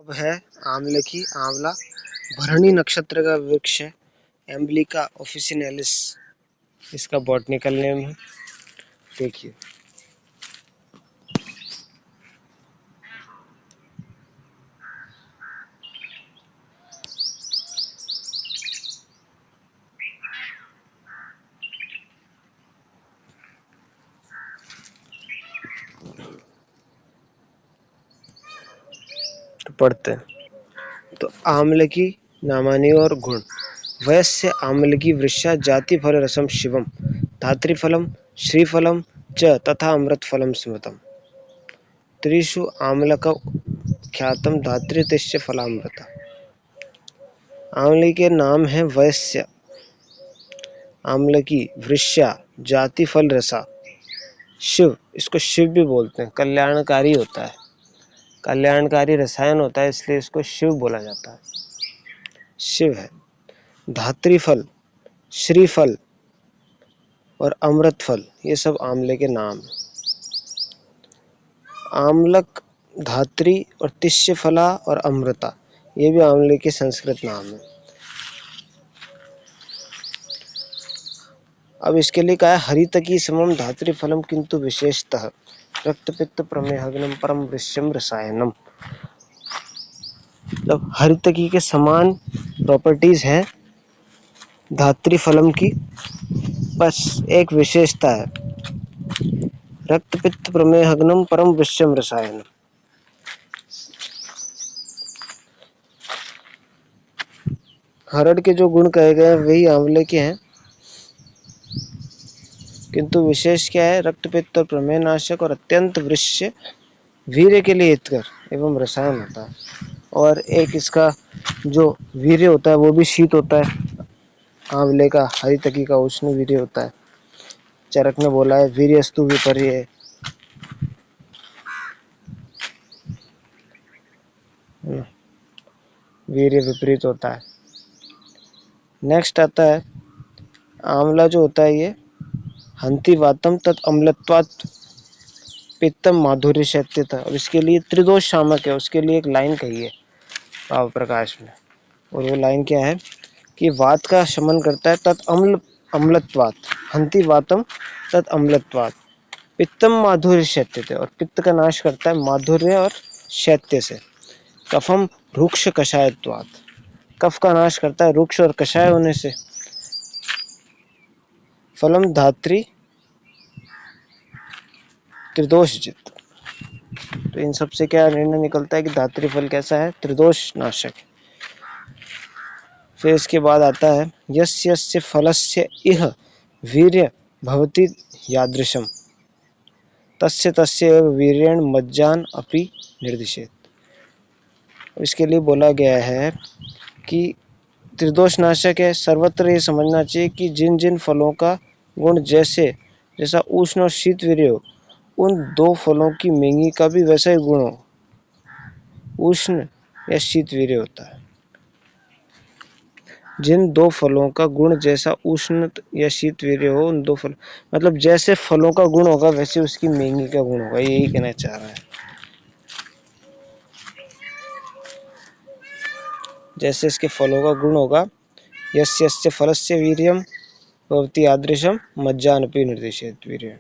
अब है आंवले की आंवला भरणी नक्षत्र का वृक्ष है। एम्बलिका ऑफिसिनालिस इसका बॉटनिकल नेम है। देखिए तो पढ़ते हैं। तो आम्ल की नामानी और गुण। वयस्य आम्लकी वृक्षा जाति फल रसम शिवम धात्रिफलम श्रीफलम च तथा अमृतफलम स्मृतम त्रिषु आम्लक ख्यातम धात्रितिश्च फलामृता। आंवले के नाम है वयस्य, आम्लकी, वृक्षा, जाति फल रसा, शिव, इसको शिव भी बोलते हैं, कल्याणकारी होता है, कल्याणकारी रसायन होता है, इसलिए इसको शिव बोला जाता है, शिव है। धात्री फल, श्रीफल और अमृत फल ये सब आंवले के नाम हैं। आम्लक, धात्री और तिष्य फला और अमृता ये भी आंवले के संस्कृत नाम है। अब इसके लिए कहा है हरितकी समम धात्री फलम किंतु विशेषतः रक्तपित्त प्रमेहग्नम परम वृश्यम रसायनम। मतलब हरितकी के समान प्रॉपर्टीज है धात्री फलम की, बस एक विशेषता है रक्तपित्त प्रमेहग्नम परम वृश्यम रसायनम। हरड़ के जो गुण कहे गए वही आंवले के हैं, किंतु विशेष क्या है, रक्तपित्त और प्रमेह नाशक और अत्यंत वृश्य वीर्य के लिए हितकर एवं रसायन होता है। और एक इसका जो वीर्य होता है वो भी शीत होता है, आंवले का हरितकी का उष्ण वीर्य होता है। चरक ने बोला है वीर्यस्तु विपर्य, वीर्य विपरीत होता है। नेक्स्ट आता है आंवला जो होता है ये हंति वातम तत् अम्लत्वात् पित्तम माधुर्य शैत्यता। अब इसके लिए त्रिदोष शामक है, उसके लिए एक लाइन कही है भाव प्रकाश में, और वो लाइन क्या है कि वात का शमन करता है तत् अम्लत्वात्, हंति वातम तत् अम्लत्वात् पित्तम माधुर्य शैत्यते, और पित्त का नाश करता है माधुर्य और शैत्य से। कफम रुक्ष कषायत्वात्, कफ का नाश करता है रुक्ष और कषाय होने से। फलम धात्री त्रिदोष जित। तो इन सब से क्या निर्णय निकलता है कि धात्री फल कैसा है, त्रिदोष नाशक। फिर इसके बाद आता है यस्य यस्य फलस्य इह वीर्य भवति यादृशम तस्य तस्य एव वीर्येण मज्जान अपि निर्दिशेत। इसके लिए बोला गया है कि त्रिदोष नाशक है। सर्वत्र ये समझना चाहिए कि जिन जिन फलों का गुण जैसा उष्ण और शीत वीर्य हो, उन दो फलों की मेंगी का भी वैसा ही गुण हो, उष्ण या शीत वीर्य होता है। जिन दो फलों का गुण जैसा उष्ण या शीत वीर्य हो, उन दो फल मतलब जैसे फलों का गुण होगा वैसे उसकी मेंगी का गुण होगा, यही कहना चाह रहा है। जैसे इसके फलों का गुण होगा, यस्य यस्य फलस्य वीर्यम भवति यादृशम मज्जानपि निर्दिशेत वीर्य,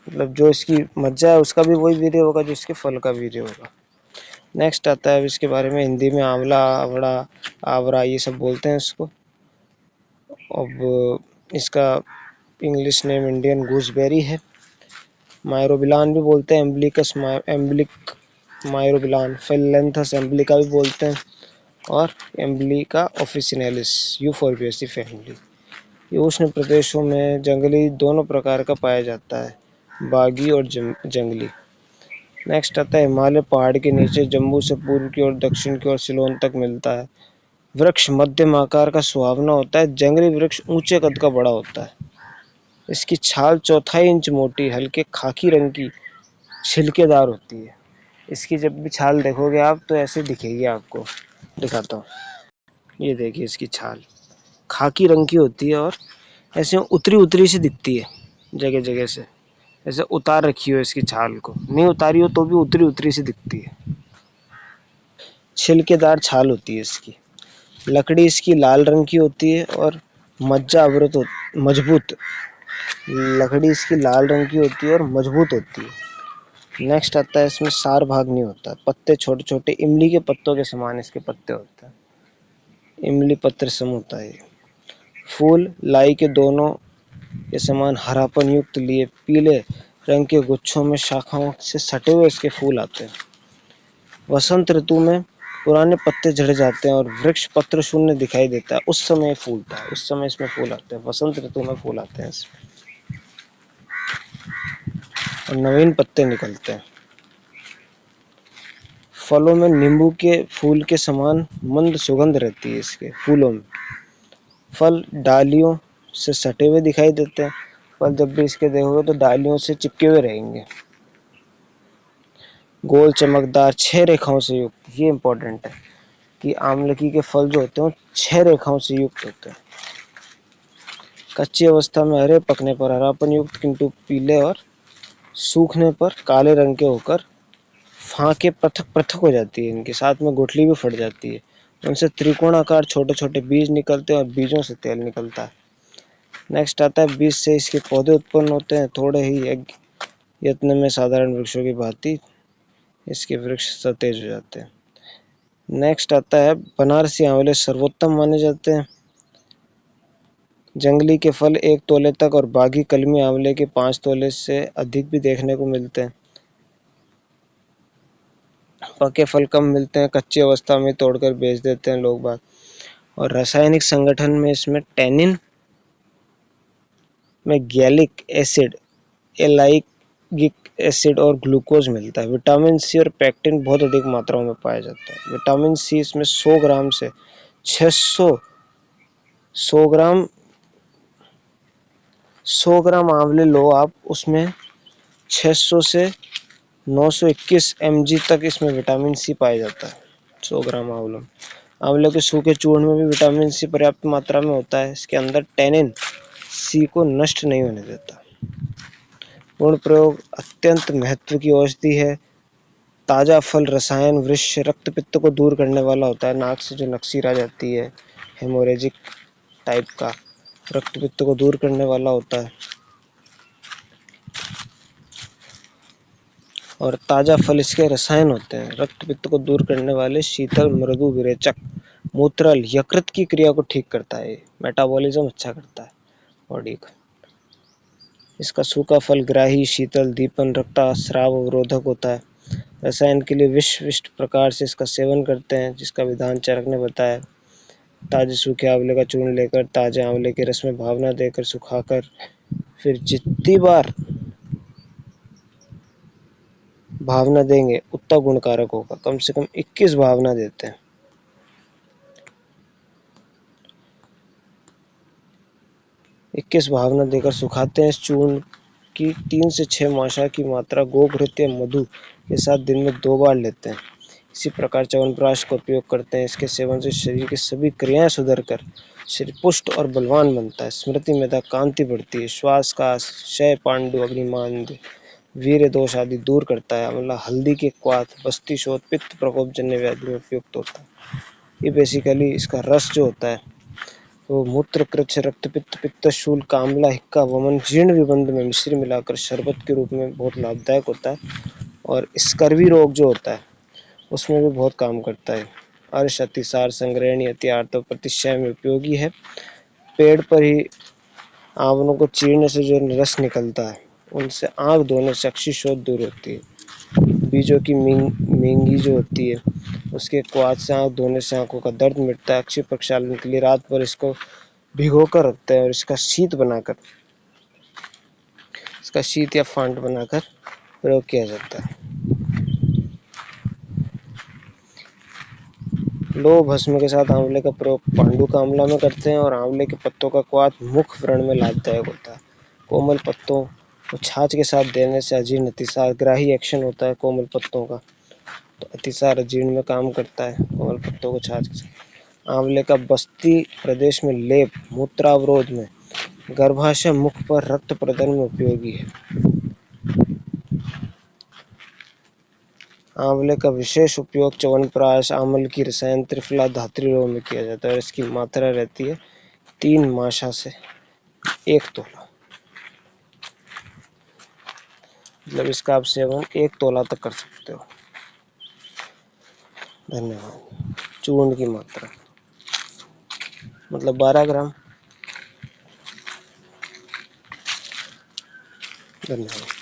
मतलब जो इसकी मज्जा है उसका भी वही वीर्य होगा जो इसके फल का वीर्य होगा। नेक्स्ट आता है इसके बारे में, हिंदी में आंवला, आवड़ा, आवरा ये सब बोलते हैं इसको। अब इसका इंग्लिश नेम इंडियन गूसबेरी है। मायरोबिलान भी बोलते हैं, एम्बलिकस एम्बलिक मायरोबिलान, फिलेंथस एम्बलिका भी बोलते हैं, और एम्बलिका ऑफिसिनालिस यूफोर्बिएसी फैमिली। ये उष्ण प्रदेशों में जंगली दोनों प्रकार का पाया जाता है, बागी और जंगली। नेक्स्ट आता है हिमालय पहाड़ के नीचे जम्मू से पूर्व की ओर दक्षिण की ओर सिलोन तक मिलता है। वृक्ष मध्यम आकार का सुहावना होता है, जंगली वृक्ष ऊंचे कद का बड़ा होता है। इसकी छाल 1/4 इंच मोटी, हल्के खाकी रंग की छिलकेदार होती है। इसकी जब भी छाल देखोगे आप तो ऐसे दिखेगी आपको, दिखाता हूँ। ये देखिए इसकी छाल खाकी रंग की होती है और ऐसे उतरी उतरी सी दिखती है, जगह जगह से ऐसे उतार रखी हो इसकी छाल को, नहीं उतारी हो तो भी उतरी उतरी सी दिखती है। छिलकेदार छाल होती है इसकी। लकड़ी इसकी लाल रंग की होती है और मजबूत। लकड़ी इसकी लाल रंग की होती है और मजबूत होती है। नेक्स्ट आता है, इसमें सार भाग नहीं होता। पत्ते छोटे छोटे इमली के पत्तों के समान इसके पत्ते होते हैं। इमली पत्र सम होता है। फूल लाई के दोनों के समान हरापन युक्त लिए पीले रंग के गुच्छों में शाखाओं से सटे हुए इसके फूल आते हैं। वसंत ऋतु में पुराने पत्ते झड़ जाते हैं और वृक्ष पत्र शून्य दिखाई देता है। उस समय फूलता है, उस समय इसमें फूल आते हैं। वसंत ऋतु में फूल आते हैं इसमें और नवीन पत्ते निकलते हैं। फलों में नींबू के फूल के समान मंद सुगंध रहती है इसके फूलों में। फल डालियों से सटे हुए दिखाई देते हैं। फल जब भी इसके देखोगे तो डालियों से चिपके हुए रहेंगे। गोल चमकदार 6 रेखाओं से युक्त, ये इंपॉर्टेंट है कि आमलकी के फल जो होते हैं 6 रेखाओं से युक्त होते हैं। कच्ची अवस्था में हरे, पकने पर हरापन युक्त किंतु पीले और सूखने पर काले रंग के होकर फांके पृथक पृथक हो जाती है। इनके साथ में गुठली भी फट जाती है। उनसे त्रिकोणाकार छोटे छोटे बीज निकलते हैं और बीजों से तेल निकलता है। नेक्स्ट आता है, बीज से इसके पौधे उत्पन्न होते हैं। थोड़े ही यत्न में साधारण वृक्षों की भांति इसके वृक्ष सतेज हो जाते हैं। नेक्स्ट आता है, बनारसी आंवले सर्वोत्तम माने जाते हैं। जंगली के फल 1 तोले तक और बागी कलमी आंवले के 5 तोले से अधिक भी देखने को मिलते हैं। पके फल कम मिलते हैं, कच्ची अवस्था में तोड़कर बेच देते हैं लोग बाग। और रासायनिक संगठन में इसमें टैनिन में गैलिक एसिड, एलाइगिक एसिड और ग्लूकोज मिलता है। विटामिन सी और पेक्टिन बहुत अधिक मात्राओं में पाया जाता है। विटामिन सी इसमें 100 ग्राम से 600 100 ग्राम 100 ग्राम आंवले लो आप, उसमें 600 से 921 mg तक इसमें विटामिन सी पाया जाता है 100 ग्राम आंवलों में। आंवले के सूखे चूर्ण में भी विटामिन सी पर्याप्त मात्रा में होता है। इसके अंदर टैनिन सी को नष्ट नहीं होने देता। पूर्ण प्रयोग अत्यंत महत्व की औषधि है। ताजा फल रसायन वृक्ष रक्त पित्त को दूर करने वाला होता है। नाक से जो नक्सीर आ जाती है, हेमोरेजिक टाइप का, रक्त पित्त को दूर करने वाला होता है। और ताजा फल इसके रसायन होते हैं, रक्त पित्त को दूर करने वाले, शीतल, मृदु, विरेचक, मूत्रल, यकृत की क्रिया को ठीक करता है। मेटाबॉलिज्म अच्छा करता है बॉडी का। इसका सूखा फल ग्राही, शीतल, दीपन, रक्तस्राव अवरोधक होता है। रसायन के लिए विशिष्ट प्रकार से इसका सेवन करते हैं, जिसका विधान चरक ने बताया। ताजे सूखे आंवले का चूर्ण लेकर ताजे आंवले के रस में भावना देकर सुखाकर फिर जितनी बार भावना देंगे उतना गुणकारक होगा। कम से कम 21 भावना देते हैं। 21 भावना देकर सुखाते हैं। इस चूर्ण की 3 से 6 मात्रा की मात्रा गोघृत या मधु के साथ दिन में 2 बार लेते हैं। इसी प्रकार च्यवनप्राश का उपयोग करते हैं। इसके सेवन से शरीर की सभी क्रियाएं सुधर कर शरीर पुष्ट और बलवान बनता है। स्मृति मेधा, कांति बढ़ती है। श्वास का क्षय, पांडु, अग्निमांद, वीर्य दोष आदि दूर करता है। मतलब हल्दी के क्वाथ, बस्ती शोथ, पित्त प्रकोप जन्य व्याधि में उपयुक्त होता है। ये बेसिकली इसका रस जो होता है वो मूत्र, कृच्छ, रक्त पित्त, पित्त शूल, कामला, हिक्का, वमन, जीर्ण विबंध में मिश्री मिलाकर शरबत के रूप में बहुत लाभदायक होता है। और स्कर्वी रोग जो होता है उसमें भी बहुत काम करता है। अर्श, अतिसार, संग्रहणी, अति आर्तव प्रतिशय में उपयोगी है। पेड़ पर ही आंवलों को चीरने से जो रस निकलता है उनसे आंख धोने से अक्षि शोथ दूर होती है। बीजों की मेंगी जो होती है उसके क्वाथ से आंख धोने से आंखों का दर्द मिटता है। अक्षि प्रक्षालन के लिए रात भर इसको भिगोकर रखते हैं और इसका शीत या फांट बनाकर प्रयोग किया जाता है। लौह भस्म के साथ आंवले का प्रयोग पांडु आंवला में करते हैं। और आंवले के पत्तों का क्वाथ मुख व्रण में लाभदायक होता है। कोमल पत्तों को छाछ के साथ देने से अजीर्ण, अतिसार, ग्राही एक्शन होता है कोमल पत्तों का, तो अतिसार अजीर्ण में काम करता है कोमल पत्तों को छाछ के साथ। आंवले का बस्ती प्रदेश में लेप मूत्रावरोध में, गर्भाशय, मुख पर रक्त प्रदान में उपयोगी है। आंवले का विशेष उपयोग च्यवनप्राश, आंवले की रसायन त्रिफला धात्री रोग में किया जाता है और इसकी मात्रा रहती है 3 माशा से 1 तोला। मतलब इसका आप सेवन 1 तोला तक कर सकते हो। धन्यवाद। चूर्ण की मात्रा मतलब 12 ग्राम। धन्यवाद।